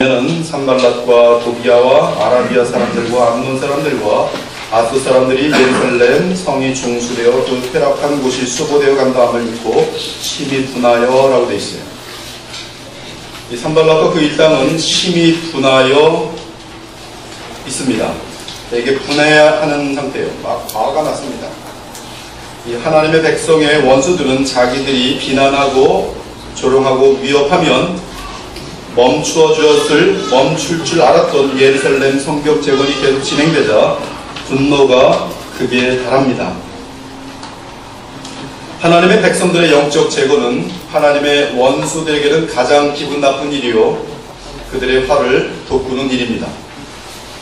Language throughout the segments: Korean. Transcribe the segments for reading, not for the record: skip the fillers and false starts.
는 산발랏과 도비아와 아라비아 사람들과 암몬 사람들과 아스 사람들이 예루살렘 성이 중수되어 그 쾌락한 곳이 수보되어 간다함을 믿고 심히 분하여라고 되어 있어요. 이 산발랏과 그 일당은 심히 분하여 있습니다. 이게 분해하는 상태예요. 막 화가 났습니다. 이 하나님의 백성의 원수들은 자기들이 비난하고 조롱하고 위협하면 멈출 줄 알았던 예루살렘 성벽 재건이 계속 진행되자 분노가 극에 달합니다. 하나님의 백성들의 영적 재건은 하나님의 원수들에게는 가장 기분 나쁜 일이요 그들의 화를 돋구는 일입니다.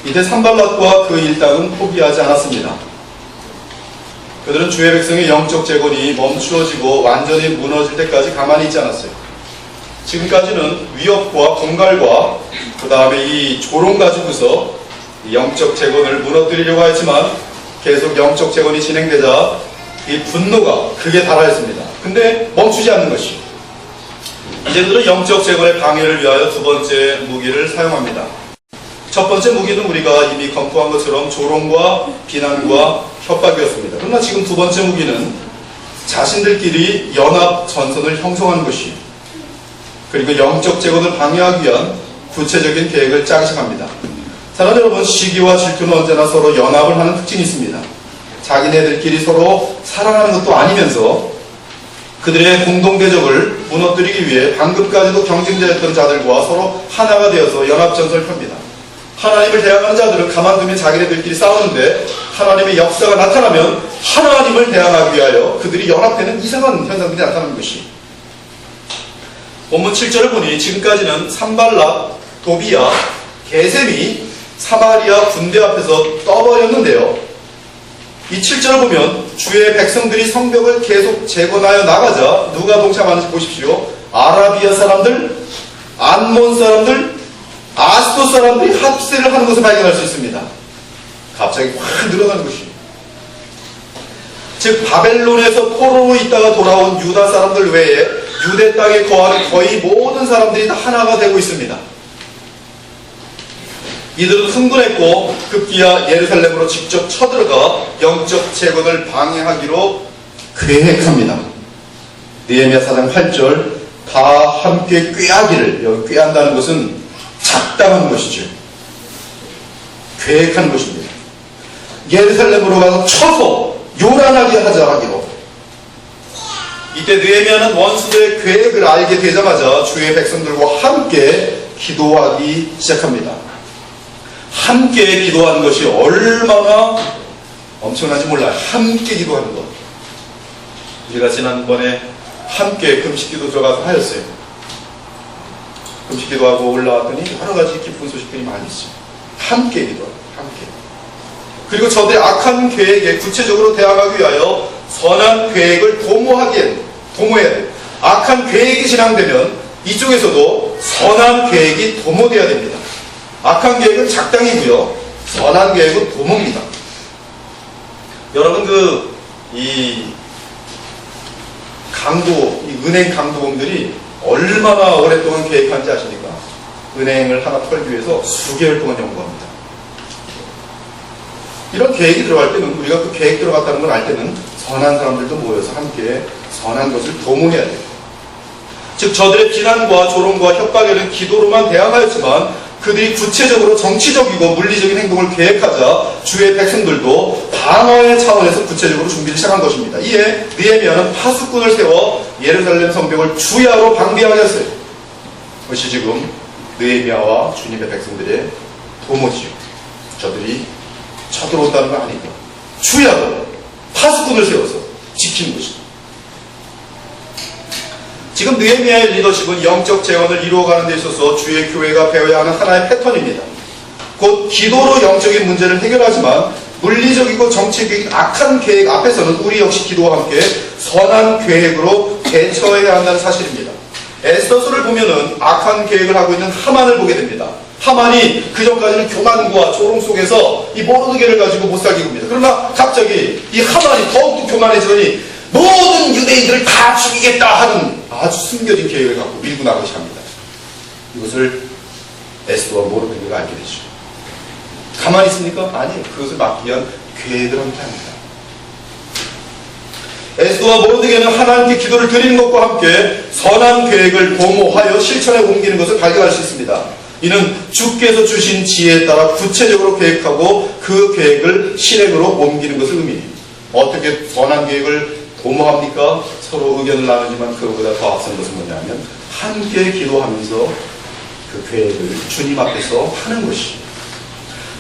이때 산발랏과 그 일당은 포기하지 않았습니다. 그들은 주의 백성의 영적 재건이 멈추어지고 완전히 무너질 때까지 가만히 있지 않았어요. 지금까지는 위협과 공갈과 그 다음에 이 조롱 가지고서 영적 재건을 무너뜨리려고 했지만 계속 영적 재건이 진행되자 이 분노가 극에 달하였습니다. 근데 멈추지 않는 것이 이제들은 영적 재건의 방해를 위하여 두 번째 무기를 사용합니다. 첫 번째 무기는 우리가 이미 검토한 것처럼 조롱과 비난과 협박이었습니다. 그러나 지금 두 번째 무기는 자신들끼리 연합 전선을 형성하는 것이 그리고 영적 재건을 방해하기 위한 구체적인 계획을 짜기 시작합니다. 사랑하는 여러분, 시기와 질투는 언제나 서로 연합을 하는 특징이 있습니다. 자기네들끼리 서로 사랑하는 것도 아니면서 그들의 공동대적을 무너뜨리기 위해 방금까지도 경쟁자였던 자들과 서로 하나가 되어서 연합전선을 펴니다. 하나님을 대항하는 자들은 가만두면 자기네들끼리 싸우는데 하나님의 역사가 나타나면 하나님을 대항하기 위하여 그들이 연합되는 이상한 현상들이 나타나는 것이 본문 7절을 보니 지금까지는 산발랏, 도비아, 게셈이 사마리아 군대 앞에서 떠버렸는데요. 이 7절을 보면 주의 백성들이 성벽을 계속 재건하여 나가자 누가 동참하는지 보십시오. 아라비아 사람들, 암몬 사람들, 아스도 사람들이 합세를 하는 것을 발견할 수 있습니다. 갑자기 확 늘어나는 것이. 즉 바벨론에서 포로로 있다가 돌아온 유다 사람들 외에 유대 땅에 거하는 거의 모든 사람들이 다 하나가 되고 있습니다. 이들은 흥분했고 급기야 예루살렘으로 직접 쳐들어가 영적 재건을 방해하기로 계획합니다. 느헤미야 4장 8절 다 함께 꾀하기를, 여기 꾀한다는 것은 작당한 것이죠. 계획한 것입니다. 예루살렘으로 가서 쳐서 요란하게 하자 하기로. 이때 느헤미야는 원수들의 계획을 알게 되자마자 주의 백성들과 함께 기도하기 시작합니다. 함께 기도하는 것이 얼마나 엄청난지 몰라요. 함께 기도하는 것. 우리가 지난번에 함께 금식기도 들어가서 하였어요. 금식기도하고 올라왔더니 여러 가지 기쁜 소식들이 많이 있어요. 함께 기도하고 함께. 그리고 저들의 악한 계획에 구체적으로 대항하기 위하여 선한 계획을 도모해야 돼요. 악한 계획이 진행되면 이쪽에서도 선한 계획이 도모돼야 됩니다. 악한 계획은 작당이고요. 선한 계획은 도모입니다. 여러분 이 은행 강도범들이 얼마나 오랫동안 계획한지 아십니까? 은행을 하나 털기 위해서 수개월 동안 연구합니다. 이런 계획이 들어갈 때는 우리가 그 계획 들어갔다는 걸 알 때는 선한 사람들도 모여서 함께 선한 것을 도모해야 돼요. 즉 저들의 비난과 조롱과 협박에는 기도로만 대항하였지만 그들이 구체적으로 정치적이고 물리적인 행동을 계획하자 주의 백성들도 방어의 차원에서 구체적으로 준비를 시작한 것입니다. 이에 느헤미야는 파수꾼을 세워 예루살렘 성벽을 주야로 방비하게 했어요. 그것이 지금 느헤미야와 주님의 백성들의 도모지요. 저들이 쳐들어온다는 건 아니고 주야로 파수꾼을 세워서 지키는 것입니다. 지금 느헤미야의 리더십은 영적 재건을 이루어가는 데 있어서 주의 교회가 배워야 하는 하나의 패턴입니다. 곧 기도로 영적인 문제를 해결하지만 물리적이고 정치적인 악한 계획 앞에서는 우리 역시 기도와 함께 선한 계획으로 대처해야 한다는 사실입니다. 에스더서를 보면은 악한 계획을 하고 있는 하만을 보게 됩니다. 하만이 그전까지는 교만과 조롱 속에서 이 모르드게를 가지고 못 살게 굽니다. 그러나 갑자기 이 하만이 더욱더 교만해지더니 모든 유대인들을 다 죽이겠다 하는 아주 숨겨진 계획을 갖고 밀고 나가기 시작합니다. 이것을 에스더와 모르드게가 알게 되죠. 가만히 있습니까? 아니, 그것을 막기 위한 계획을 함께 합니다. 에스더와 모르드게는 하나님께 기도를 드리는 것과 함께 선한 계획을 도모하여 실천에 옮기는 것을 발견할 수 있습니다. 이는 주께서 주신 지혜에 따라 구체적으로 계획하고 그 계획을 실행으로 옮기는 것을 의미해요. 어떻게 선한 계획을 도모합니까? 서로 의견을 나누지만 그거보다 더 앞선 것은 뭐냐면 함께 기도하면서 그 계획을 주님 앞에서 하는 것이죠.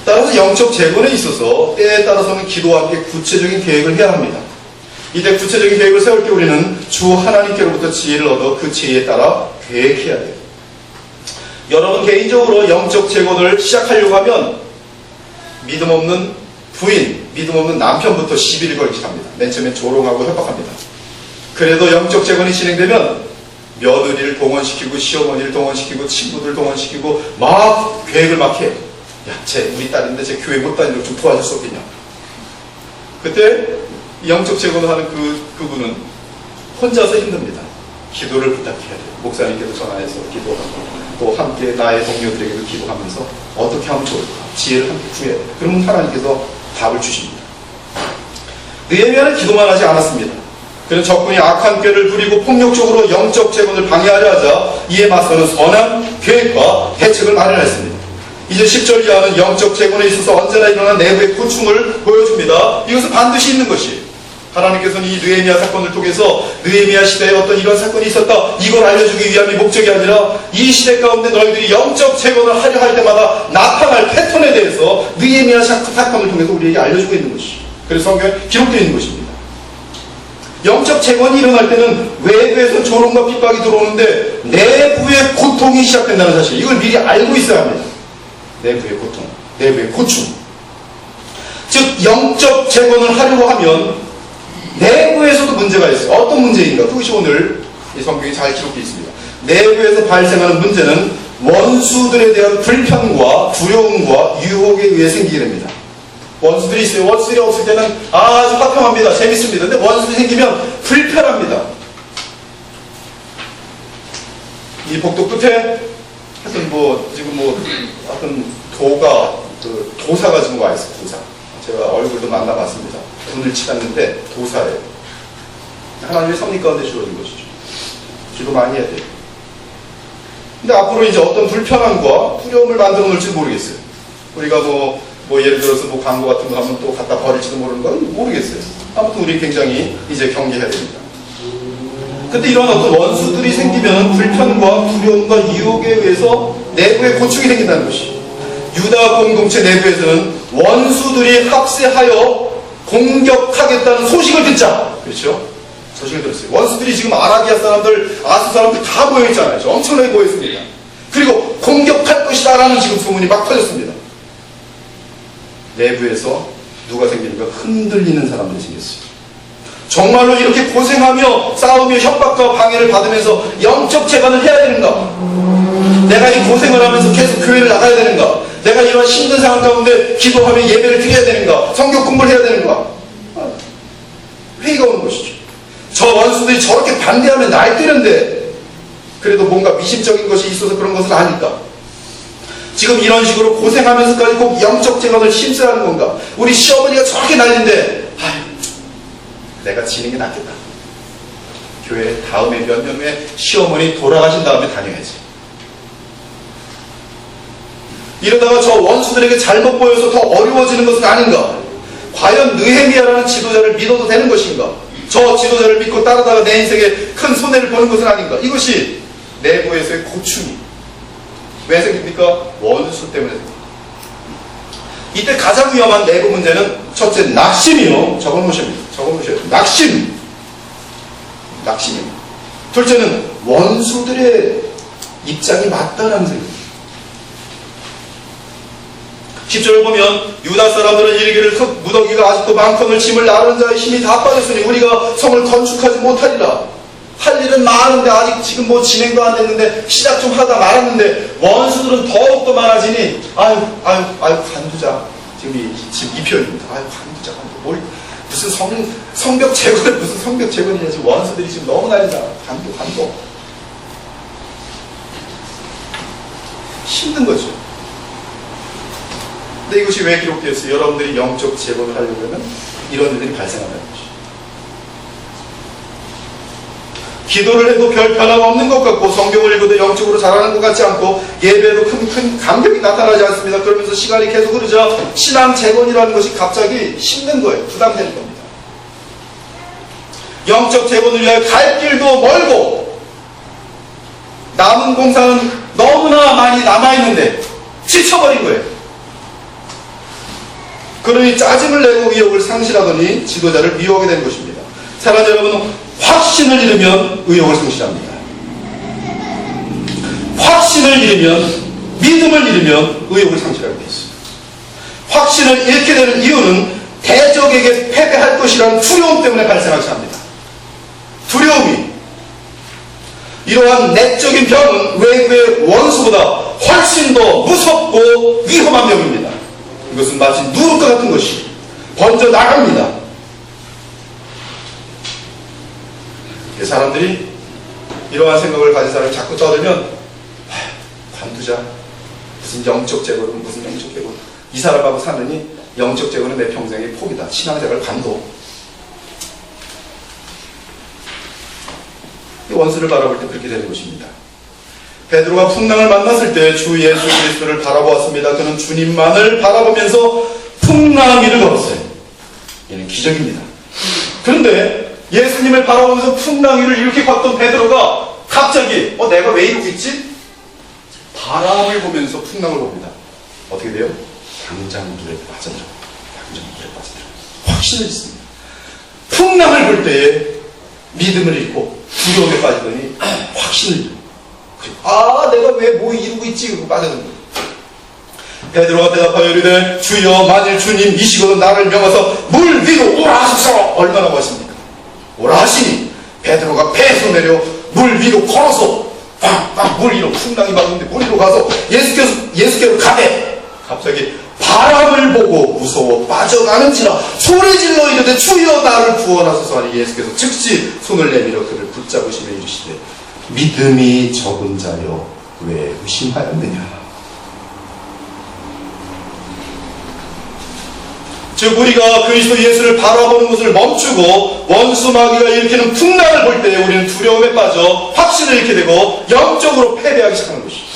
따라서 영적 재건에 있어서 때에 따라서는 기도와 함께 구체적인 계획을 해야 합니다. 이때 구체적인 계획을 세울 때 우리는 주 하나님께로부터 지혜를 얻어 그 지혜에 따라 계획해야 돼요. 여러분 개인적으로 영적 재건을 시작하려고 하면 믿음 없는 부인, 믿음 없는 남편부터 시비를 걸기 합니다. 맨 처음에 조롱하고 협박합니다. 그래도 영적 재건이 진행되면 며느리를 동원시키고 시어머니를 동원시키고 친구들 동원시키고 막 계획을 막 해요. 야, 우리 딸인데 쟤 교회 못 다니도록 좀 도와줄 수 없겠냐. 그때 영적 재건을 하는 그분은 혼자서 힘듭니다. 기도를 부탁해야 돼요. 목사님께도 전화해서 기도하고 또 함께 나의 동료들에게도 기도하면서 어떻게 하면 좋을까? 지혜를 함께 구해야 돼요. 그러면 하나님께서 답을 주십니다. 느헤미야는 기도만 하지 않았습니다. 그는 적군이 악한 꾀를 부리고 폭력적으로 영적 재건을 방해하려 하자 이에 맞서는 선한 계획과 대책을 마련했습니다. 이제 10절 이하는 영적 재건에 있어서 언제나 일어난 내부의 고충을 보여줍니다. 이것은 반드시 있는 것이에요. 하나님께서는 이 느헤미야 사건을 통해서 느헤미야 시대에 어떤 이런 사건이 있었다, 이걸 알려주기 위함이 목적이 아니라 이 시대 가운데 너희들이 영적 재건을 하려 할 때마다 나타날 패턴에 대해서 느헤미야 사건을 통해서 우리에게 알려주고 있는 것이죠. 그래서 성경에 기록되어 있는 것입니다. 영적 재건이 일어날 때는 외부에서 조롱과 핍박이 들어오는데 내부의 고통이 시작된다는 사실, 이걸 미리 알고 있어야 합니다. 내부의 고통, 내부의 고충. 즉 영적 재건을 하려고 하면 내부에서도 문제가 있어요. 어떤 문제인가? 그것이 오늘 이 성경에 잘 기록되어 있습니다. 내부에서 발생하는 문제는 원수들에 대한 불편과 두려움과 유혹에 의해 생기게 됩니다. 원수들이 있어요. 원수들이 없을 때는 아주 화평합니다. 재밌습니다. 근데 원수들이 생기면 불편합니다. 이 복도 끝에 하여튼 지금 하여튼 도사가 지금 와 있어요. 도사. 제가 얼굴도 만나봤습니다. 분을 치렀는데 도사예요. 하나님의 섭리 가운데 주어진 것이죠. 기도 많이 해야 돼요. 근데 앞으로 이제 어떤 불편함과 두려움을 만들어 놓을지 모르겠어요. 우리가 예를 들어서 광고 같은 거 하면 또 갖다 버릴지도 모르는 건 모르겠어요. 아무튼 우리 굉장히 이제 경계해야 됩니다. 근데 이런 어떤 원수들이 생기면 불편과 두려움과 유혹에 의해서 내부에 고충이 생긴다는 것이. 유다 공동체 내부에서는 원수들이 합세하여 공격하겠다는 소식을 듣자. 그렇죠? 소식을 들었어요. 원수들이 지금 아라비아 사람들, 아수 사람들 다 모여있잖아요. 엄청나게 모였습니다. 그리고 공격할 것이다 라는 지금 소문이 막 터졌습니다. 내부에서 누가 생기니까 흔들리는 사람들이 생겼어요. 정말로 이렇게 고생하며 싸우며 협박과 방해를 받으면서 영적 재건을 해야 되는가? 내가 이 고생을 하면서 계속 교회를 나가야 되는가? 내가 이런 힘든 상황 가운데 기도하며 예배를 드려야 되는가? 성경 공부를 해야 되는가? 회의가 오는 것이죠. 저 원수들이 저렇게 반대하면 날 때는데 그래도 뭔가 미심적인 것이 있어서 그런 것을 아니까. 지금 이런 식으로 고생하면서까지 꼭 영적 재건을 힘써야 하는 건가? 우리 시어머니가 저렇게 난리인데 내가 지는 게 낫겠다. 교회 다음에 몇 년 후에 시어머니 돌아가신 다음에 다녀야지. 이러다가 저 원수들에게 잘못 보여서 더 어려워지는 것은 아닌가? 과연 느헤미야라는 지도자를 믿어도 되는 것인가? 저 지도자를 믿고 따르다가 내 인생에 큰 손해를 보는 것은 아닌가? 이것이 내부에서의 고충이. 왜 생깁니까? 원수 때문에 생깁니다. 이때 가장 위험한 내부 문제는 첫째 낙심이요. 적어놓으셔야 돼요. 낙심. 낙심입니다. 둘째는 원수들의 입장이 맞다라는 생각입니다. 10절을 보면 유다 사람들은 이르기를 흙 무더기가 아직도 많거늘 짐을 나르는 자의 힘이 다 빠졌으니 우리가 성을 건축하지 못하리라. 할 일은 많은데 아직 지금 진행도 안 됐는데 시작 좀 하다 말았는데 원수들은 더욱더 많아지니 아유 관두자. 지금 이 표현입니다. 아유 관두자. 무슨 성벽 재건을 무슨 성벽 재건이냐. 지금 원수들이 지금 너무 난리다. 관둬. 힘든 거죠. 근데 이것이 왜 기록되었어요? 여러분들이 영적 재건을 하려면 이런 일들이 발생한다는 것이죠. 기도를 해도 별 변화가 없는 것 같고, 성경을 읽어도 영적으로 자라는 것 같지 않고, 예배에도 큰 감격이 나타나지 않습니다. 그러면서 시간이 계속 흐르자 신앙 재건이라는 것이 갑자기 힘든 거예요. 부담되는 겁니다. 영적 재건을 위하여 갈 길도 멀고, 남은 공사는 너무나 많이 남아있는데 지쳐버린 거예요. 그러니 짜증을 내고 의욕을 상실하더니 지도자를 미워하게 된 것입니다. 사랑하는 여러분, 확신을 잃으면 의욕을 상실합니다. 확신을 잃으면, 믿음을 잃으면 의욕을 상실하게 되어 있습니다. 확신을 잃게 되는 이유는 대적에게 패배할 것이라는 두려움 때문에 발생하지 합니다. 두려움이, 이러한 내적인 병은 외부의 원수보다 훨씬 더 무섭고 위험한 병입니다. 이것은 마치 누룩과 같은 것이 번져 나갑니다. 사람들이 이러한 생각을 가진 사람을 자꾸 떠들면 관두자, 무슨 영적 재건은 무슨 영적 재건, 이 사람하고 사느니 영적 재건은 내 평생의 포기다, 신앙생활 관도. 원수를 바라볼 때 그렇게 되는 것입니다. 베드로가 풍랑을 만났을 때 주 예수 그리스도를 바라보았습니다. 그는 주님만을 바라보면서 풍랑 위를 걸었어요. 이는 기적입니다. 그런데 예수님을 바라보면서 풍랑 위를 이렇게 걷던 베드로가 갑자기 내가 왜 이러고 있지? 바람을 보면서 풍랑을 봅니다. 어떻게 돼요? 당장 물에 빠져들어요. 당장 물에 빠져들어요. 확신을 잃습니다. 풍랑을 볼 때에 믿음을 잃고 두려움에 빠지더니 확신을 잃고, 내가 왜 뭐 이루고 있지? 그러고 빠져든 거예요. 베드로가 대답하여 이르되 주여, 만일 주님이시거든 나를 명하사 물 위로 오라 하소서. 얼마나 멋있습니까? 오라 하시니 베드로가 배에서 내려 물 위로 걸어서 물 위로, 풍랑이 막는데 물 위로 가서 예수께로 가되 갑자기 바람을 보고 무서워 빠져가는지라 소리질러 이르되 주여 나를 구원하소서 하니 예수께서 즉시 손을 내밀어 그를 붙잡으시며 이르시되 믿음이 적은 자여 왜 의심하였느냐. 즉 우리가 그리스도 예수를 바라보는 것을 멈추고 원수 마귀가 일으키는 풍랑을 볼 때 우리는 두려움에 빠져 확신을 잃게 되고 영적으로 패배하기 시작하는 것입니다.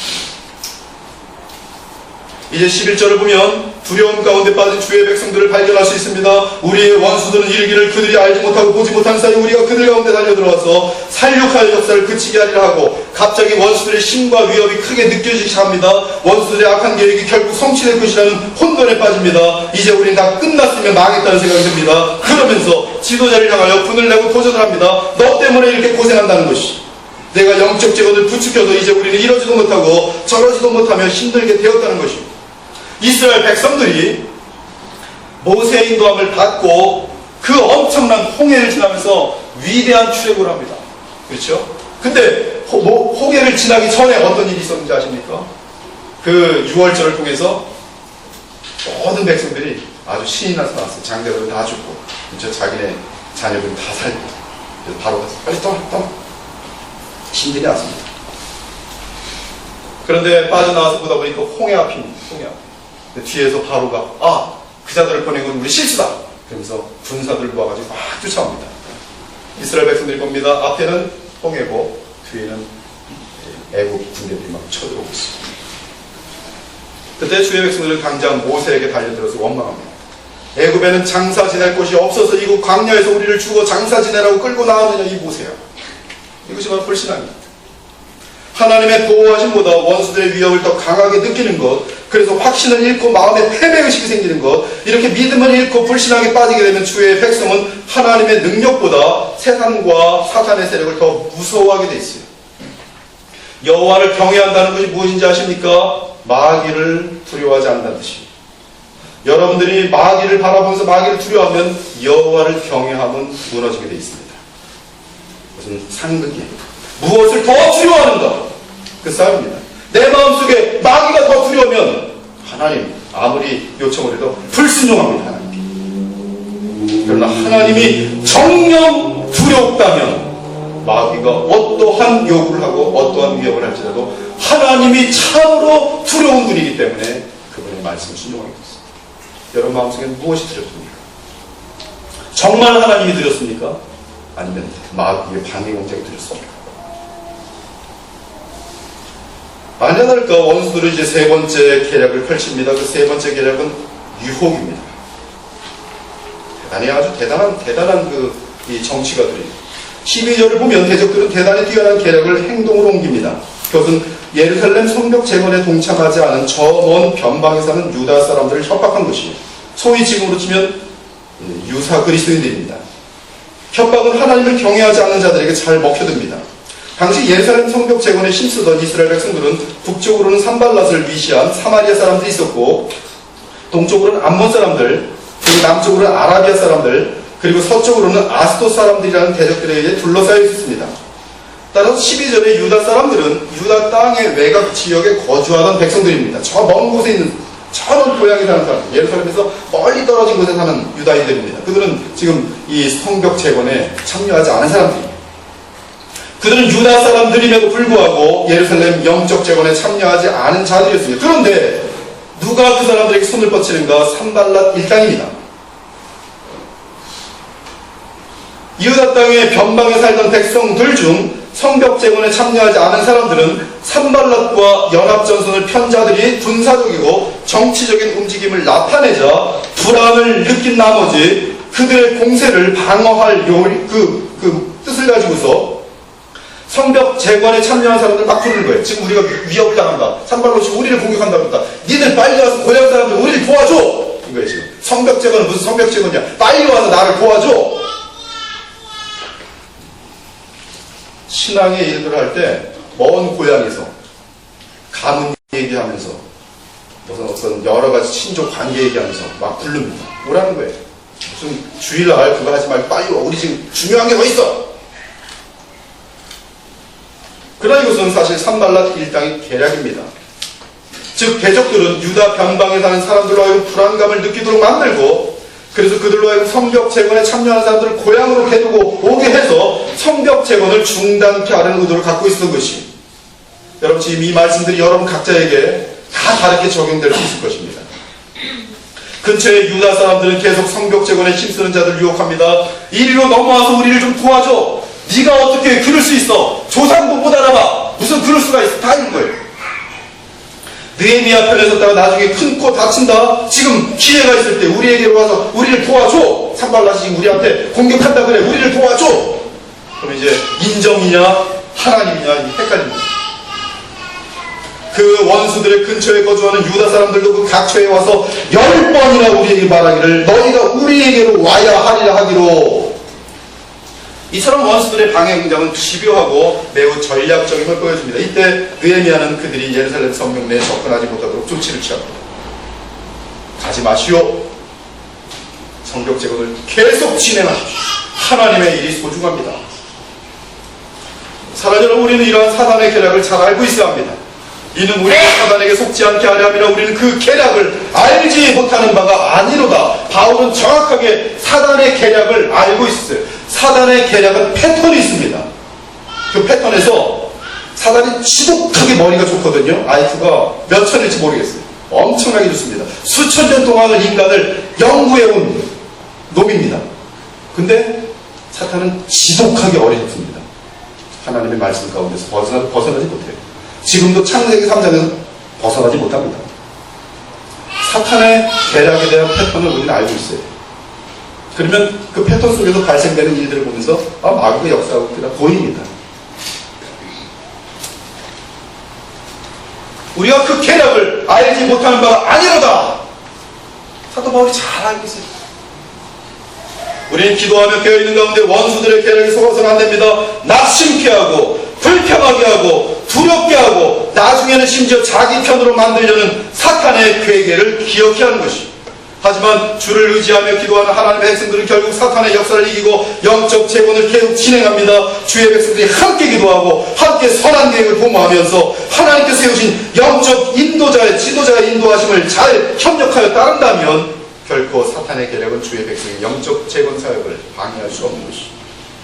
이제 11절을 보면 두려움 가운데 빠진 주의 백성들을 발견할 수 있습니다. 우리의 원수들은 이르기를 그들이 알지 못하고 보지 못한 사이 우리가 그들 가운데 달려들어와서 살육하여 역사를 그치게 하리라 하고, 갑자기 원수들의 힘과 위협이 크게 느껴지기 시작합니다. 원수들의 악한 계획이 결국 성취될 것이라는 혼돈에 빠집니다. 이제 우리는 다 끝났으면 망했다는 생각이 듭니다. 그러면서 지도자를 향하여 분을 내고 도전을 합니다. 너 때문에 이렇게 고생한다는 것이, 내가 영적 재건을 부추겨도 이제 우리는 이러지도 못하고 저러지도 못하며 힘들게 되었다는 것입니다. 이스라엘 백성들이 모세의 인도함을 받고 그 엄청난 홍해를 지나면서 위대한 출애굽을 합니다. 그렇죠? 근데 홍해를 지나기 전에 어떤 일이 있었는지 아십니까? 그 6월절을 통해서 모든 백성들이 아주 신이 나서 나왔어요. 장대들은 다 죽고, 그렇죠? 자기네 자녀들은 다 살고. 그래서 바로 가서 빨리 떠나. 신들이 왔습니다. 그런데 빠져나와서 보다 보니까 홍해 앞입니다. 홍해 앞. 뒤에서 바로가 그 자들을 보낸 건 우리 실수다. 그러면서 군사들 모아가지고 막 쫓아옵니다. 이스라엘 백성들이 봅니다. 앞에는 홍해고 뒤에는 애국 군대들이 막 쳐들어오고 있습니다. 그때 주의 백성들은 당장 모세에게 달려들어서 원망합니다. 애굽에는 장사 지낼 곳이 없어서 이곳 광야에서 우리를 주고 장사 지내라고 끌고 나왔느냐 이 모세야. 이것이 바로 불신앙입니다. 하나님의 보호하심보다 원수들의 위협을 더 강하게 느끼는 것, 그래서 확신을 잃고 마음에 패배의식이 생기는 것, 이렇게 믿음을 잃고 불신앙에 빠지게 되면 주의 백성은 하나님의 능력보다 세상과 사탄의 세력을 더 무서워하게 돼 있어요. 여호와를 경외한다는 것이 무엇인지 아십니까? 마귀를 두려워하지 않는다는 뜻입니다. 여러분들이 마귀를 바라보면서 마귀를 두려워하면 여호와를 경외함은 무너지게 돼 있습니다. 무슨 상극이에요. 무엇을 더 두려워하는가? 그 싸움입니다. 내 마음속에 마귀가 더 두려우면 하나님 아무리 요청을 해도 불순종합니다. 하나님께. 그러나 하나님이 정녕 두렵다면 마귀가 어떠한 요구를 하고 어떠한 위협을 할지라도 하나님이 참으로 두려운 분이기 때문에 그분의 말씀을 순종하게 됐습니다. 여러분 마음속에 무엇이 두렵습니까? 정말 하나님이 두렵습니까? 아니면 마귀의 방해 공작이 두렵습니까? 아니랄까 원수들은 이제 세 번째 계략을 펼칩니다. 그 세 번째 계략은 유혹입니다. 아주 대단한 이 정치가들이에요. 12절을 보면 대적들은 대단히 뛰어난 계략을 행동으로 옮깁니다. 그것은 예루살렘 성벽 재건에 동참하지 않은 저 먼 변방에 사는 유다 사람들을 협박한 것이에요. 소위 지금으로 치면 유사 그리스도인들입니다. 협박은 하나님을 경외하지 않는 자들에게 잘 먹혀듭니다. 당시 예루살렘 성벽 재건에 힘쓰던 이스라엘 백성들은 북쪽으로는 산발랏을 위시한 사마리아 사람들이 있었고, 동쪽으로는 암몬 사람들, 그리고 남쪽으로는 아라비아 사람들, 그리고 서쪽으로는 아스돗 사람들이라는 대적들에 의해 둘러싸여 있었습니다. 따라서 12절에 유다 사람들은 유다 땅의 외곽 지역에 거주하던 백성들입니다. 저 먼 곳에 있는, 저 먼 고향에 사는 사람, 예루살렘에서 멀리 떨어진 곳에 사는 유다인들입니다. 그들은 지금 이 성벽 재건에 참여하지 않은 사람들입니다. 그들은 유다 사람들임에도 불구하고 예루살렘 영적 재건에 참여하지 않은 자들이었습니다. 그런데 누가 그 사람들에게 손을 뻗치는가? 산발랏 일당입니다. 유다 땅의 변방에 살던 백성들 중 성벽 재건에 참여하지 않은 사람들은 산발랏과 연합전선을 편 자들이 군사적이고 정치적인 움직임을 나타내자 불안을 느낀 나머지 그들의 공세를 방어할 그 뜻을 가지고서 성벽 재건에 참여한 사람들 막 부르는 거예요. 지금 우리가 위협을 당한다. 산발롯이 우리를 공격한다 그런다. 니들 빨리 와서 고향 사람들 우리를 도와줘. 이거예요 지금. 성벽 재건은 무슨 성벽 재건이야. 빨리 와서 나를 도와줘. 신앙의 일들을 할 때 먼 고향에서 가문 얘기하면서 무슨 어떤 여러 가지 친족 관계 얘기하면서 막 부릅니다. 오라는 거예요. 무슨 주일날 그거 하지 말고 빨리 와. 우리 지금 중요한 게 더 있어. 그러나 이것은 사실 산발랏 일당의 계략입니다. 즉 대적들은 유다 변방에 사는 사람들로 하여금 불안감을 느끼도록 만들고, 그래서 그들로 하여금 성벽 재건에 참여하는 사람들을 고향으로 데리고 오게 해서 성벽 재건을 중단케 하려는 의도를 갖고 있었던 것이, 여러분 지금 이 말씀들이 여러분 각자에게 다 다르게 적용될 수 있을 것입니다. 근처에 유다 사람들은 계속 성벽 재건에 힘쓰는 자들을 유혹합니다. 이리로 넘어와서 우리를 좀 도와줘. 네가 어떻게 그럴 수 있어? 조상도 못 알아봐. 무슨 그럴 수가 있어? 다 이런 거예요. 느헤미야 편에 섰다가 나중에 큰 코 다친다. 지금 기회가 있을 때 우리에게로 와서 우리를 도와줘. 산발랏이 지금 우리한테 공격한다 그래. 우리를 도와줘. 그럼 이제 인정이냐 하나님이냐 헷갈립니다. 그 원수들의 근처에 거주하는 유다 사람들도 그 각처에 와서 10번이나 우리에게 말하기를 너희가 우리에게로 와야 하리라 하기로, 이처럼 원수들의 방해 공작은 집요하고 매우 전략적임을 보여줍니다. 이때 느헤미야는 그들이 예루살렘 성벽 내에 접근하지 못하도록 조치를 취합니다. 가지 마시오. 성벽 재건을 계속 진행하십시오. 하나님의 일이 소중합니다. 사랑하는 우리는 이러한 사단의 계략을 잘 알고 있어야 합니다. 이는 우리가 사단에게 속지 않게 하려 함이라. 우리는 그 계략을 알지 못하는 바가 아니로다. 바울은 정확하게 사단의 계략을 알고 있었어요. 사단의 계략은 패턴이 있습니다. 그 패턴에서 사단이 지독하게 머리가 좋거든요. IQ가 몇 천일지 모르겠어요. 엄청나게 좋습니다. 수천 년 동안을 인간을 연구해온 놈입니다. 근데 사탄은 지독하게 어리석습니다. 하나님의 말씀 가운데서 벗어나지 못해요. 지금도 창세기 3장에서 벗어나지 못합니다. 사탄의 계략에 대한 패턴을 우리는 알고 있어요. 그러면 그 패턴 속에서 발생되는 일들을 보면서 마귀가 역사하고 있구나 보입니다. 우리가 그 계략을 알지 못하는 바가 아니로다. 사도 바울이 잘 알고 있어요. 우리는 기도하며 깨어있는 가운데 원수들의 계략에 속아서는 안 됩니다. 낙심케 하고 불평하게 하고 두렵게 하고 나중에는 심지어 자기 편으로 만들려는 사탄의 괴계를 기억해야 하는 것이, 하지만 주를 의지하며 기도하는 하나님의 백성들은 결국 사탄의 역사를 이기고 영적 재건을 계속 진행합니다. 주의 백성들이 함께 기도하고 함께 선한 계획을 도모하면서 하나님께서 세우신 영적 인도자의 지도자의 인도하심을 잘 협력하여 따른다면 결코 사탄의 계략은 주의 백성의 영적 재건 사역을 방해할 수 없는 것이.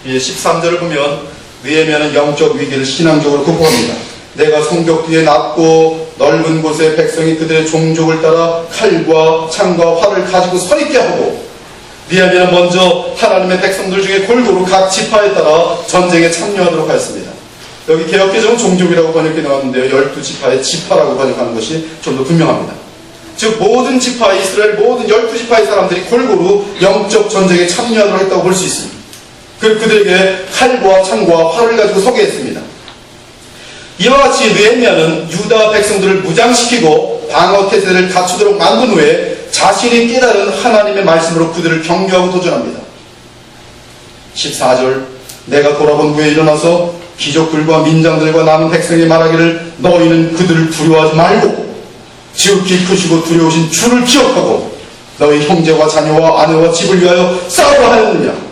13절을 보면 느헤미야는 영적 위기를 신앙적으로 극복합니다. 내가 성벽 뒤에 낮고 넓은 곳에 백성이 그들의 종족을 따라 칼과 창과 활을 가지고 서 있게 하고, 느헤미야는 먼저 하나님의 백성들 중에 골고루 각 지파에 따라 전쟁에 참여하도록 하였습니다. 여기 개역개정은 종족이라고 번역해 나왔는데요, 12지파의 지파라고 번역하는 것이 좀 더 분명합니다. 즉 모든 지파, 이스라엘 모든 12지파의 사람들이 골고루 영적 전쟁에 참여하도록 했다고 볼 수 있습니다. 그들에게 칼과 창과 활을 가지고 서게 했습니다. 이와 같이 느헤미야는 유다 백성들을 무장시키고 방어 태세를 갖추도록 만든 후에 자신이 깨달은 하나님의 말씀으로 그들을 격려하고 도전합니다. 14절, 내가 돌아본 후에 일어나서 귀족들과 민장들과 남은 백성에게 말하기를 너희는 그들을 두려워하지 말고 지극히 크시고 두려우신 주를 기억하고 너희 형제와 자녀와 아내와 집을 위하여 싸우라 하였느냐.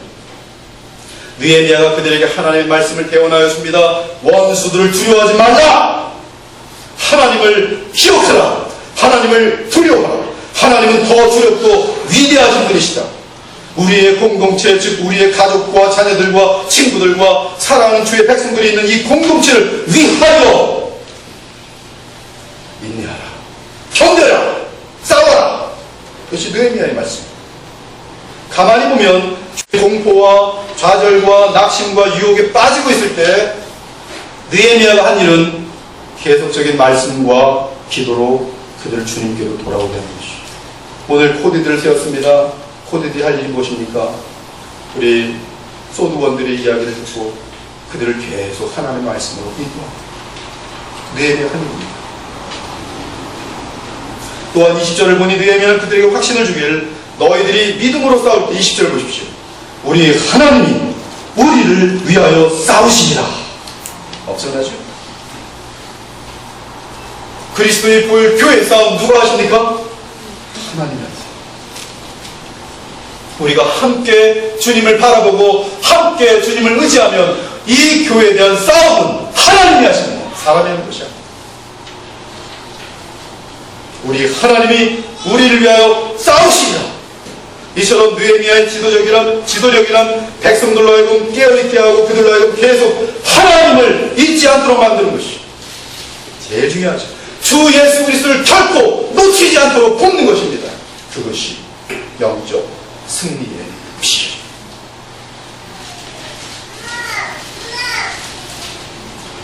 느헤미야가 그들에게 하나님의 말씀을 대언하였습니다. 원수들을 두려워하지 말라. 하나님을 기억하라. 하나님을 두려워하라. 하나님은 더 두렵고 위대하신 분이시다. 우리의 공동체, 즉 우리의 가족과 자녀들과 친구들과 사랑하는 주의 백성들이 있는 이 공동체를 위하여 인내하라, 견뎌라, 싸워라. 그것이 느헤미야의 말씀. 가만히 보면 공포와 좌절과 낙심과 유혹에 빠지고 있을 때 느헤미야가 한 일은 계속적인 말씀과 기도로 그들 주님께로 돌아오게 하는 것이죠. 오늘 코디들을 세웠습니다. 코디들이 할 일이 무엇입니까? 우리 소두원들의 이야기를 듣고 그들을 계속 하나님의 말씀으로 인도합니다. 느헤미야 한 일입니다. 또한 20절을 보니 느헤미야는 그들에게 확신을 주길, 너희들이 믿음으로 싸울 때 20절 보십시오. 우리 하나님이 우리를 위하여 싸우시리라. 엄청나죠? 그리스도의 보혈 교회 싸움 누가 하십니까? 하나님이 하세요. 우리가 함께 주님을 바라보고 함께 주님을 의지하면 이 교회에 대한 싸움은 하나님이 하시는 거예요. 사람이 하는 것이 아닙니다. 우리 하나님이 우리를 위하여 싸우시리라. 이처럼 느헤미야의 지도력이란 백성들로 하여금 깨어있게 하고 그들로 하여금 계속 하나님을 잊지 않도록 만드는 것이 제일 중요하죠. 주 예수 그리스도를 결코 놓치지 않도록 돕는 것입니다. 그것이 영적 승리의 피.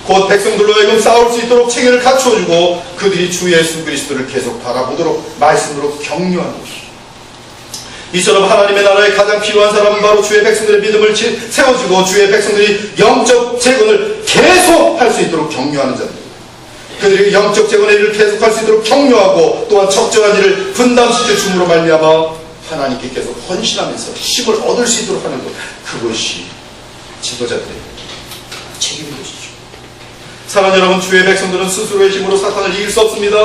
곧 백성들로 하여금 싸울 수 있도록 체계를 갖추어주고 그들이 주 예수 그리스도를 계속 바라보도록 말씀으로 격려하는 것이죠. 이처럼 하나님의 나라에 가장 필요한 사람은 바로 주의 백성들의 믿음을 세워주고 주의 백성들이 영적 재건을 계속 할 수 있도록 격려하는 자들. 그들이 영적 재건의 일을 계속할 수 있도록 격려하고 또한 적절한 일을 분담시켜 줌으로 말미암아 하나님께 계속 헌신하면서 힘을 얻을 수 있도록 하는 것. 그것이 지도자들의 책임인 것이죠. 사랑하는 여러분, 주의 백성들은 스스로의 힘으로 사탄을 이길 수 없습니다.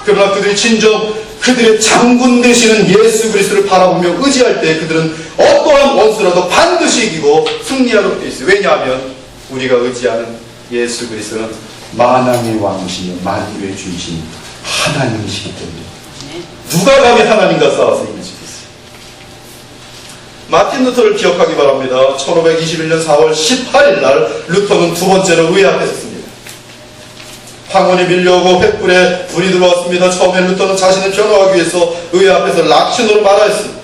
그러나 그들이 진정 그들의 장군 되시는 예수 그리스도를 바라보며 의지할 때 그들은 어떠한 원수라도 반드시 이기고 승리하도록 되어 있어요. 왜냐하면 우리가 의지하는 예수 그리스도는 만왕의 왕이시며 만유의 주이신 하나님이시기 때문에 누가 감히 하나님과 싸워서 이길 수 있어요. 마틴 루터를 기억하기 바랍니다. 1521년 4월 18일 날 루터는 두 번째로 의회 앞에 섰습니다. 황혼이 밀려오고 횃불에 불이 들어왔습니다. 처음에 루터는 자신을 변호하기 위해서 의회 앞에서 라틴어로 말하였습니다.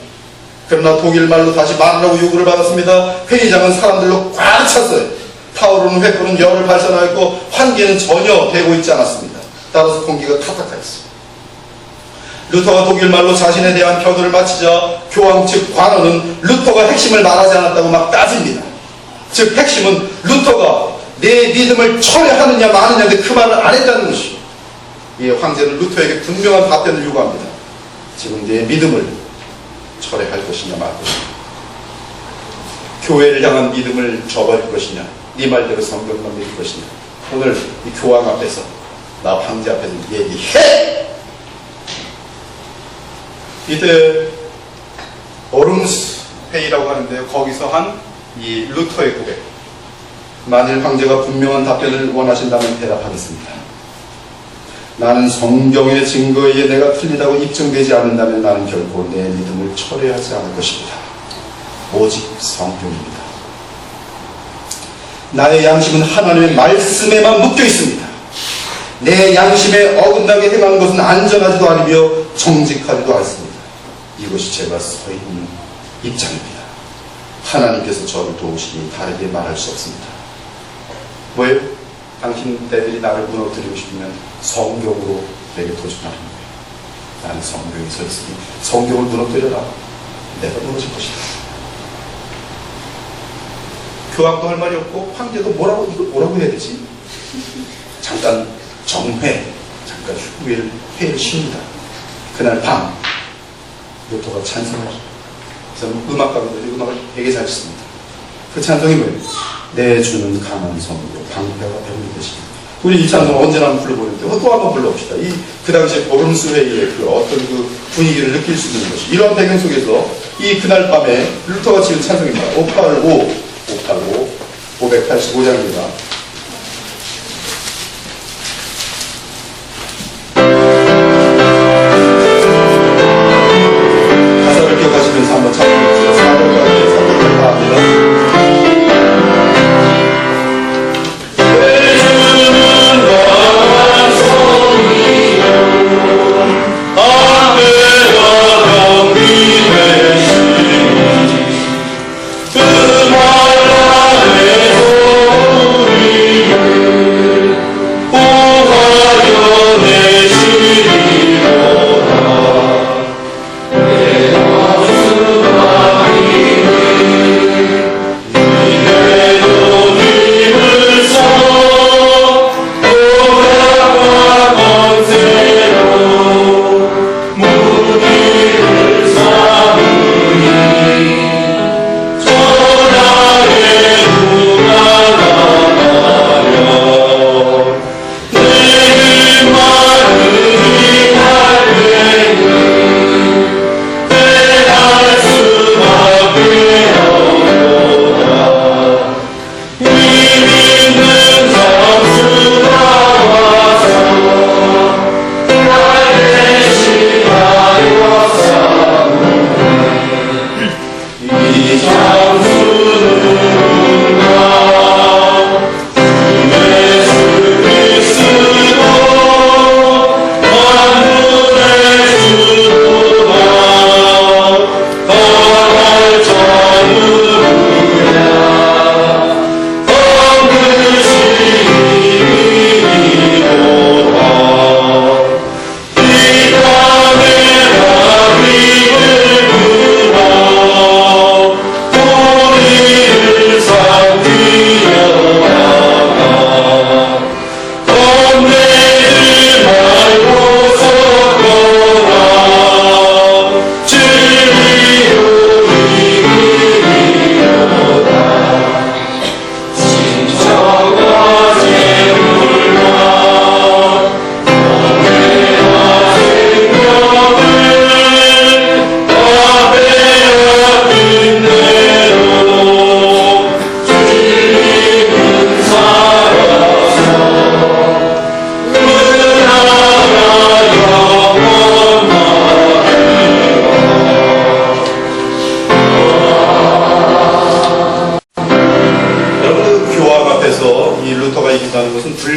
그러나 독일 말로 다시 말하라고 요구를 받았습니다. 회의장은 사람들로 꽉 찼어요. 타오르는 횃불은 열을 발산하였고 환기는 전혀 되고 있지 않았습니다. 따라서 공기가 탁탁하였어요. 루터가 독일 말로 자신에 대한 변호를 마치자 교황 측 관원은 루터가 핵심을 말하지 않았다고 막 따집니다. 즉 핵심은 루터가 내 믿음을 철회하느냐 마느냐인데 그 말을 안 했다는 것이죠. 이 황제는 루터에게 분명한 답변을 요구합니다. 지금 내 믿음을 철회할 것이냐 말 것이냐, 교회를 향한 믿음을 저버릴 것이냐, 네 말대로 성경만 믿을 것이냐. 오늘 이 교황 앞에서 나 황제 앞에서 얘기해. 이때 오름스 회의라고 하는데요, 거기서 한 이 루터의 고백. 만일 황제가 분명한 답변을 원하신다면 대답하겠습니다. 나는 성경의 증거에 의해 내가 틀리다고 입증되지 않는다면 나는 결코 내 믿음을 철회하지 않을 것입니다. 오직 성경입니다. 나의 양심은 하나님의 말씀에만 묶여 있습니다. 내 양심에 어긋나게 행하는 것은 안전하지도 않으며 정직하지도 않습니다. 이것이 제가 서 있는 입장입니다. 하나님께서 저를 도우시니 다르게 말할 수 없습니다. 왜요? 당신들이 나를 무너뜨리고 싶으면 성경으로 내게 도전하는 거예요. 나는 성경에 서 있으니 성경을 무너뜨려라. 내가 무너질 것이다. 교황도 할 말이 없고 황제도 이걸 뭐라고 해야 되지? 잠깐 정회, 잠깐 회를 쉽니다. 그날 밤 루터가 찬송을 저는 음악가분들이 음악을 되게 잘 쳤습니다. 그 찬송이 뭐예요? 내 주는 강한 성으로 방패가 되는 것입니다. 우리 이 찬송 언제나 한번 불러보는데 또 한번 불러봅시다. 그 당시에 보름스 회의의 그 어떤 그 분위기를 느낄 수 있는 것이 이러한 배경 속에서 그날 밤에 루터가 지은 찬송입니다. 585장입니다. 가사를 기억하시면서 한번 찬송해주세요. 4절까지 3절까지 다 합니다.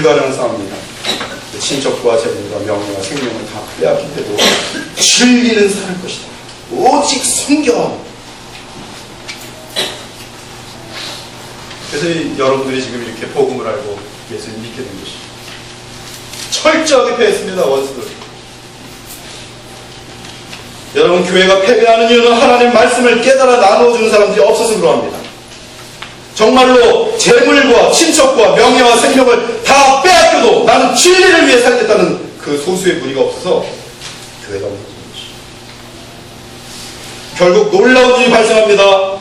불가능한 상황입니다. 친척과 재물과 명예와 생명을 다 빼앗긴 때도 진리는 살 것이다. 오직 성경. 그래서 여러분들이 지금 이렇게 복음을 알고 예수님 믿게 된 것이 철저하게 패했습니다. 원수들. 여러분, 교회가 패배하는 이유는 하나님의 말씀을 깨달아 나누어주는 사람들이 없어서 그러합니다. 정말로 재물과 친척과 명예와 생명을 다 빼앗겨도 나는 진리를 위해 살겠다는 그 소수의 무리가 없어서 교회가 무너진 것이. 결국 놀라운 일이 발생합니다.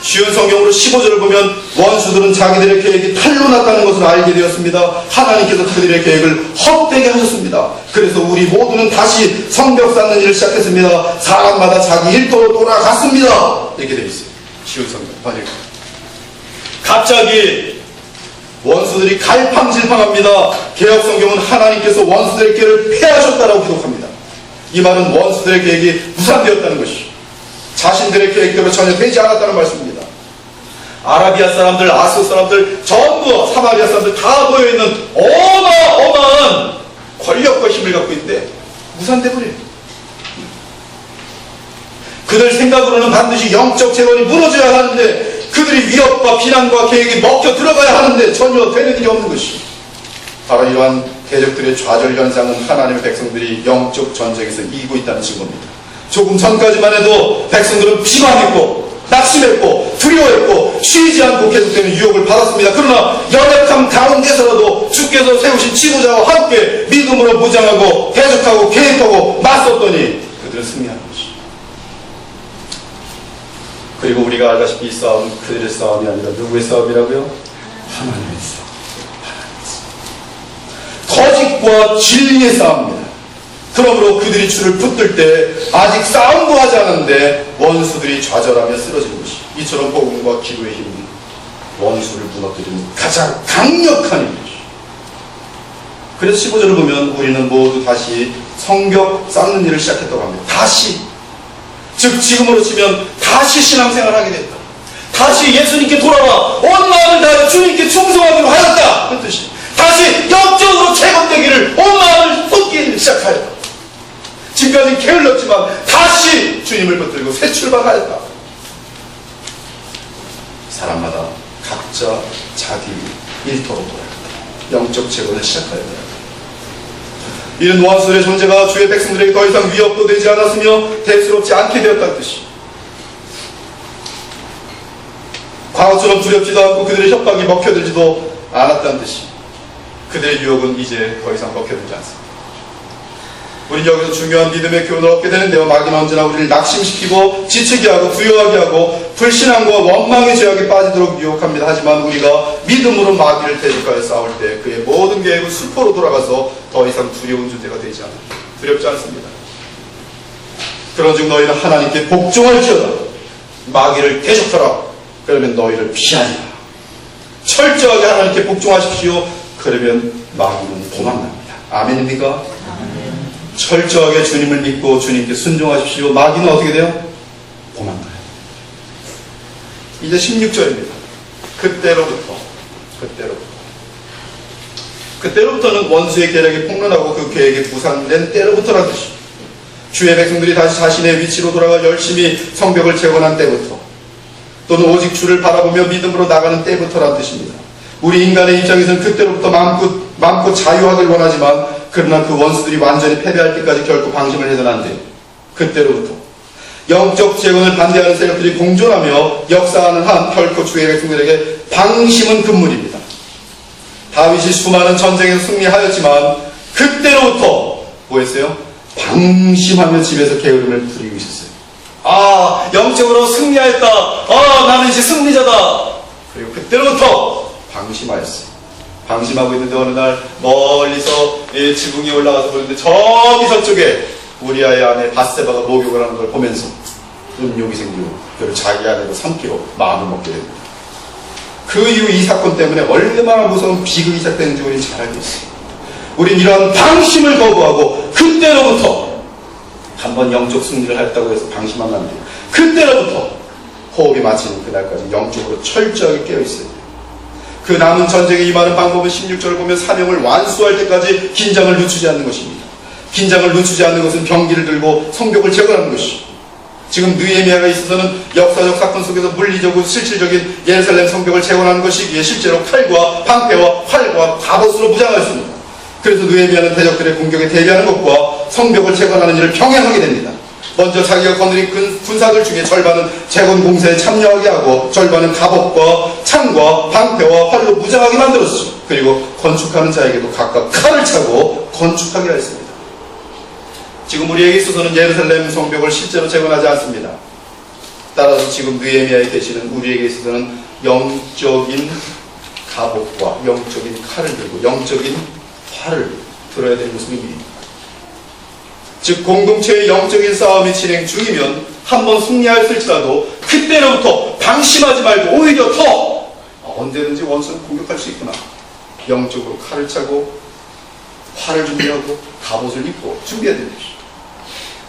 쉬운 성경으로 15절을 보면 원수들은 자기들의 계획이 탈로 났다는 것을 알게 되었습니다. 하나님께서 그들의 계획을 헛되게 하셨습니다. 그래서 우리 모두는 다시 성벽 쌓는 일을 시작했습니다. 사람마다 자기 일터로 돌아갔습니다. 이렇게 되어 있어요. 쉬운 성경. 만약에 갑자기 원수들이 갈팡질팡합니다. 개혁성경은 하나님께서 원수들의 계획을 폐하셨다라고 기록합니다. 이 말은 원수들의 계획이 무산되었다는 것이죠. 자신들의 계획대로 전혀 되지 않았다는 말씀입니다. 아라비아 사람들, 아스 사람들, 전부 사마리아 사람들 다 모여있는 어마어마한 권력과 힘을 갖고 있는데 무산돼 버려요. 그들 생각으로는 반드시 영적 재건이 무너져야 하는데, 그들이 위협과 비난과 계획이 먹혀 들어가야 하는데 전혀 되는 일이 없는 것이, 바로 이러한 대적들의 좌절 현상은 하나님의 백성들이 영적 전쟁에서 이기고 있다는 증거입니다. 조금 전까지만 해도 백성들은 비방했고 낙심했고 두려워했고 쉬지 않고 계속되는 유혹을 받았습니다. 그러나 연약함 가운데서라도 주께서 세우신 지도자와 함께 믿음으로 무장하고 대적하고 계획하고 맞섰더니 그들은 승리하는 것이. 그리고 우리가 알다시피 이 싸움은 그들의 싸움이 아니라 누구의 싸움이라고요? 하나님의 싸움. 거짓과 진리의 싸움입니다. 그러므로 그들이 주를 붙들 때 아직 싸움도 하지 않았는데 원수들이 좌절하며 쓰러지는 것이, 이처럼 복음과 기도의 힘은 원수를 무너뜨리는 가장 강력한 힘이죠. 그래서 15절을 보면 우리는 모두 다시 성벽 쌓는 일을 시작했다고 합니다. 다시, 즉 지금으로 치면 다시 신앙생활을 하게 됐다. 다시 예수님께 돌아와 온 마음을 다해 주님께 충성하기로 하였다, 그 뜻이. 다시 영적으로 재건되기를 온 마음을 쏟기를 시작하였다. 지금까지 게을렀지만 다시 주님을 붙들고 새 출발하였다. 사람마다 각자 자기 일터로 돌아간다. 영적 재건을 시작하여야 한다. 이런 원수의 존재가 주의 백성들에게 더 이상 위협도 되지 않았으며 대수롭지 않게 되었다는 뜻이, 과거처럼 두렵지도 않고 그들의 협박이 먹혀들지도 않았다는 뜻이, 그들의 유혹은 이제 더 이상 먹혀들지 않습니다. 우리는 여기서 중요한 믿음의 교훈을 얻게 되는데요, 마귀는 언제나 우리를 낙심시키고 지치게 하고 두려워하게 하고 불신앙과 원망의 죄악에 빠지도록 유혹합니다. 하지만 우리가 믿음으로 마귀를 대적하여 싸울 때 그의 모든 계획은 수포로 돌아가서 더 이상 두려운 존재가 되지 않습니다. 두렵지 않습니다. 그런즉 너희는 하나님께 복종할지어다. 마귀를 대적하라. 그러면 너희를 피하리라. 철저하게 하나님께 복종하십시오. 그러면 마귀는 도망갑니다. 아멘입니까? 철저하게 주님을 믿고 주님께 순종하십시오. 마귀는 어떻게 돼요? 도망가요. 이제 16절입니다. 그때로부터는 원수의 계략이 폭로나고 그 계획이 부산된 때로부터라는 뜻이, 주의 백성들이 다시 자신의 위치로 돌아가 열심히 성벽을 재건한 때부터, 또는 오직 주를 바라보며 믿음으로 나가는 때부터라는 뜻입니다. 우리 인간의 입장에서는 그때로부터 마음껏 자유하길 원하지만, 그러나 그 원수들이 완전히 패배할 때까지 결코 방심을 해서는 안 돼요. 그때로부터 영적 재건을 반대하는 세력들이 공존하며 역사하는 한 결코 주의 백성들에게 방심은 금물입니다. 다윗이 수많은 전쟁에서 승리하였지만 그때로부터 뭐 했어요? 방심하며 집에서 게으름을 부리고 있었어요. 아, 영적으로 승리하였다. 나는 이제 승리자다. 그리고 그때로부터 방심하였어요. 방심하고 있는데 어느 날 멀리서 지붕이 올라가서 보는데 저기 저쪽에 우리아의 아내 밧세바가 목욕을 하는 걸 보면서 음욕이 생기고 그를 자기 아내로 삼기로 마음을 먹게 됩니다. 그 이후 이 사건 때문에 얼마나 무서운 비극이 시작되는지 우리는 잘 알고 있어요. 우린 이런 방심을 거부하고 그때로부터 한번 영적 승리를 하였다고 해서 방심하면 안 돼요. 그때로부터 호흡이 마치는 그날까지 영적으로 철저하게 깨어있어요. 그 남은 전쟁에 임하는 방법은 16절을 보면 사명을 완수할 때까지 긴장을 늦추지 않는 것입니다. 긴장을 늦추지 않는 것은 병기를 들고 성벽을 재건하는 것이, 지금 느헤미야가 있어서는 역사적 사건 속에서 물리적으로 실질적인 예루살렘 성벽을 재건하는 것이기에 실제로 칼과 방패와 활과 갑옷으로 무장하였습니다. 그래서 느헤미야는 대적들의 공격에 대비하는 것과 성벽을 재건하는 일을 병행하게 됩니다. 먼저 자기가 거느린 군사들 중에 절반은 재건 공사에 참여하게 하고 절반은 갑옷과 창과 방패와 활로 무장하게 만들었죠. 그리고 건축하는 자에게도 각각 칼을 차고 건축하게 하였습니다. 지금 우리에게 있어서는 예루살렘 성벽을 실제로 재건하지 않습니다. 따라서 지금 느헤미야에 계시는 우리에게 있어서는 영적인 갑옷과 영적인 칼을 들고 영적인 활을 들어야 되는 것은 의미입니다. 즉 공동체의 영적인 싸움이 진행 중이면 한번 승리하였을지라도 그때로부터 방심하지 말고 오히려 더 언제든지 원수는 공격할 수 있구나. 영적으로 칼을 차고 활을 준비하고 갑옷을 입고 준비해야 됩니다.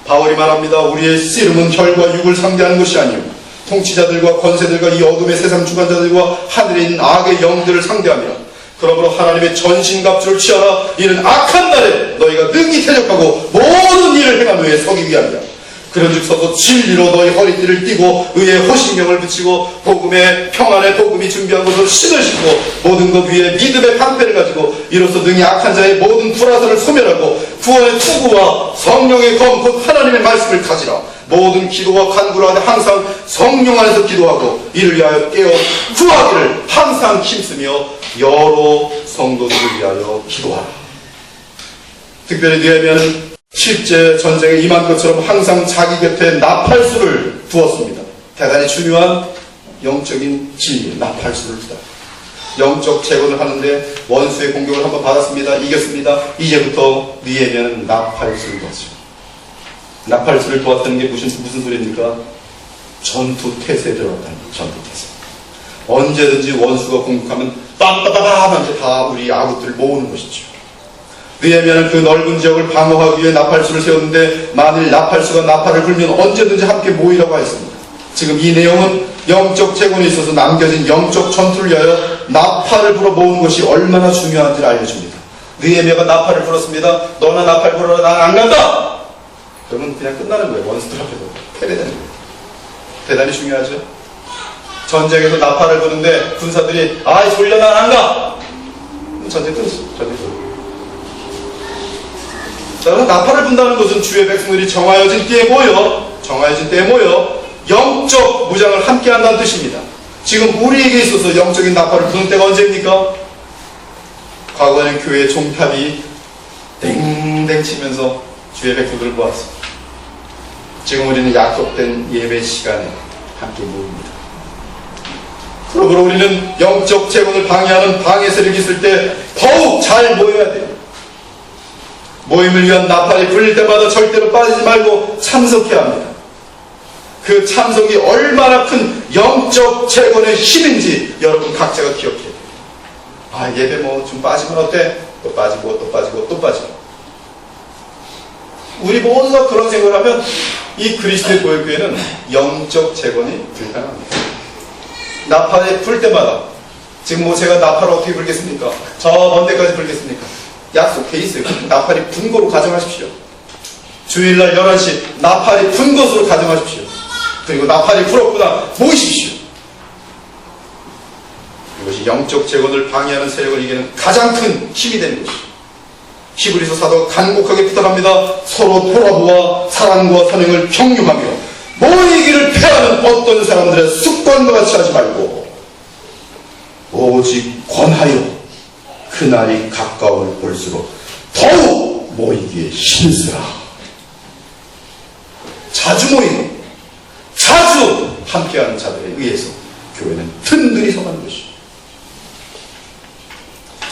바울이 말합니다. 우리의 씨름은 혈과 육을 상대하는 것이 아니오 통치자들과 권세들과 이 어둠의 세상 주관자들과 하늘에 있는 악의 영들을 상대하며 그러므로 하나님의 전신갑주를 취하라. 이는 악한 날에 너희가 능히 대적하고 모든 일을 행한 후에 서기 위함이라. 그런즉 서서 진리로 너희 허리띠를 띠고 의의 호신경을 붙이고 복음의 평안의 복음이 준비한 것으로 신을 신고 모든 것 위에 믿음의 방패를 가지고 이로써 능히 악한 자의 모든 불화설을 소멸하고 구원의 투구와 성령의 검 곧 하나님의 말씀을 가지라. 모든 기도와 간구를 하되 항상 성령 안에서 기도하고 이를 위하여 깨어 구하기를 항상 힘쓰며 여러 성도들을 위하여 기도하라. 특별히 느헤미야는 실제 전쟁에 임한 것처럼 항상 자기 곁에 나팔수를 두었습니다. 대단히 중요한 영적인 진리, 나팔수를 두다. 영적 재건을 하는데 원수의 공격을 한번 받았습니다. 이겼습니다. 이제부터 느헤미야는 나팔수를 두었죠. 나팔수를 두었다는 게 무슨 소리입니까? 전투 태세에 들어갔다는 거예요. 전투 태세. 언제든지 원수가 공격하면 빰빠빠밤 하면서 다 우리 아구들을 모으는 것이죠. 느헤미야는 그 넓은 지역을 방어하기 위해 나팔수를 세웠는데 만일 나팔수가 나팔을 불면 언제든지 함께 모이라고 하였습니다. 지금 이 내용은 영적 재건에 있어서 남겨진 영적 전투를 위하여 나팔을 불어 모으는 것이 얼마나 중요한지를 알려줍니다. 느헤미야가 나팔을 불었습니다. 너나 나팔 불어라. 난 안 간다. 그러면 그냥 끝나는 거예요. 원수들 앞에서 패배되는 거예요. 대단히 중요하죠. 전쟁에서 나팔을 부는데 군사들이 아이 졸려 난 안 가. 전쟁 끝났어. 전쟁 끝났어. 자, 나팔을 분다는 것은 주의 백성들이 정하여진 때에 모여 영적 무장을 함께 한다는 뜻입니다. 지금 우리에게 있어서 영적인 나팔을 부는 때가 언제입니까? 과거에는 교회의 종탑이 땡땡 치면서 주의 백성들을 모았습니다. 지금 우리는 약속된 예배 시간에 함께 모입니다. 그러므로 우리는 영적 재건을 방해하는 방해 세력이 있을 때 더욱 잘 모여야 돼요. 모임을 위한 나팔이 불릴 때마다 절대로 빠지지 말고 참석해야 합니다. 그 참석이 얼마나 큰 영적 재건의 힘인지 여러분 각자가 기억해야 돼요. 아, 예배 뭐 좀 빠지면 어때? 또 빠지고 또 빠지고 또 빠지고. 우리 모두가 그런 생각을 하면 이 그리스도의 보혈교회는 영적 재건이 불가능합니다. 나팔이 불 때마다 지금 뭐 제가 나팔을 어떻게 불겠습니까? 저 먼 데까지 불겠습니까? 약속돼 있어요. 나팔이 분 거로 가정하십시오. 주일날 11시 나팔이 분 것으로 가정하십시오. 그리고 나팔이 불었구나 모이십시오. 이것이 영적 재건을 방해하는 세력을 이기는 가장 큰 힘이 되는 것이죠. 히브리서 사도가 간곡하게 부탁합니다. 서로 돌아보아 사랑과 선행을 경륜하며 모이기를 패하는 어떤 사람들의 습관과 같이 하지 말고 오직 권하여 그날이 가까움을 볼수록 더욱 모이기에 힘쓰라. 자주 모이고 자주 함께하는 자들에 의해서 교회는 든든히 서가는 것이죠.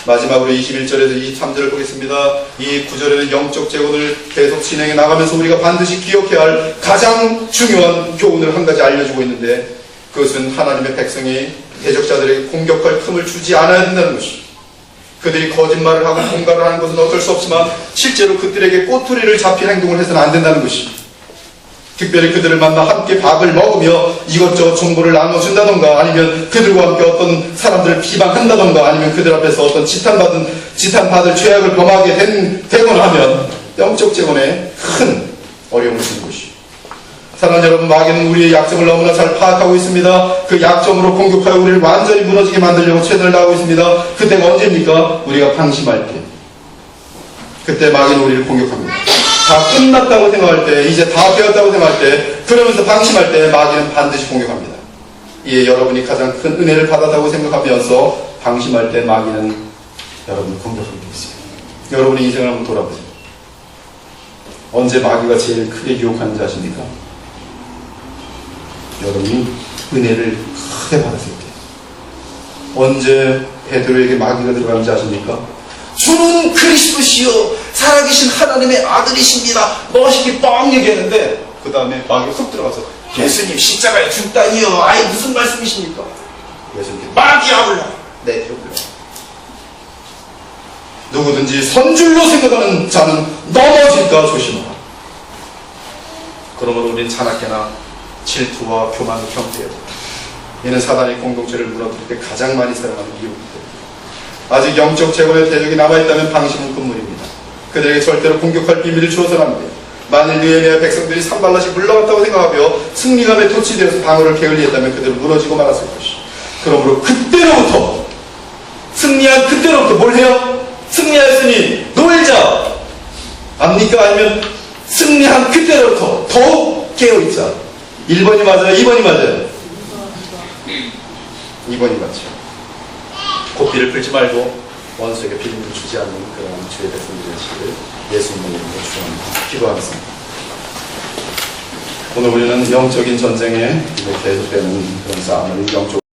마지막으로 21절에서 23절을 보겠습니다. 이 구절에는 영적 재건을 계속 진행해 나가면서 우리가 반드시 기억해야 할 가장 중요한 교훈을 한 가지 알려주고 있는데 그것은 하나님의 백성이 대적자들에게 공격할 틈을 주지 않아야 된다는 것입니다. 그들이 거짓말을 하고 공갈을 하는 것은 어쩔 수 없지만 실제로 그들에게 꼬투리를 잡힌 행동을 해서는 안 된다는 것입니다. 특별히 그들을 만나 함께 밥을 먹으며 이것저것 정보를 나눠준다던가 아니면 그들과 함께 어떤 사람들을 비방한다던가 아니면 그들 앞에서 어떤 지탄받을 죄악을 범하게 되거나 하면 영적 재건에 큰 어려움을 주는 것이죠. 사랑하는 여러분, 마귀는 우리의 약점을 너무나 잘 파악하고 있습니다. 그 약점으로 공격하여 우리를 완전히 무너지게 만들려고 최선을 다하고 있습니다. 그때가 언제입니까? 우리가 방심할 때. 그때 마귀는 우리를 공격합니다. 다 끝났다고 생각할 때, 이제 다 되었다고 생각할 때, 그러면서 방심할 때 마귀는 반드시 공격합니다. 이에 여러분이 가장 큰 은혜를 받았다고 생각하면서 방심할 때 마귀는 여러분을 공격하게 있어요. 여러분의 인생을 한번 돌아보세요. 언제 마귀가 제일 크게 유혹하는지 아십니까? 여러분이 은혜를 크게 받았을 때. 언제 베드로에게 마귀가 들어가는지 아십니까? 주는 그리스도시요 살아계신 하나님의 아들이십니다. 멋있게 뻥 얘기했는데 그 다음에 마귀가 훅 들어가서 예수님 십자가에 죽다니요. 아이 무슨 말씀이십니까? 예수님께 마귀야 불러. 네, 불러. 누구든지 선줄로 생각하는 자는 넘어질까 조심하라. 그러므로 우리는 자나깨나 질투와 교만, 경계예요. 이는 사단이 공동체를 무너뜨릴 때 가장 많이 사용하는 이유입니다. 아직 영적 재건의 대적이 남아있다면 방심은 금물입니다. 그들에게 절대로 공격할 비밀을 주어서는 안 돼요. 만일 느헤미야 백성들이 산발랏이 물러갔다고 생각하며 승리감에 도취되어서 방어를 게을리했다면 그들은 무너지고 말았을 것이죠. 그러므로 그때로부터 승리한 그때로부터 뭘 해요? 승리하였으니 놀자! 압니까? 아니면 승리한 그때로부터 더욱 깨어있자. 1번이 맞아요? 2번이 맞아요? 2번이 맞죠. 고삐를 풀지 말고 원수에게 비밀을 주지 않는 그런 주의 백성들의 시를 예수님의 이름으로 축원합니다. 기도하겠습니다. 오늘 우리는 영적인 전쟁에 계속되는 그런 싸움을 영적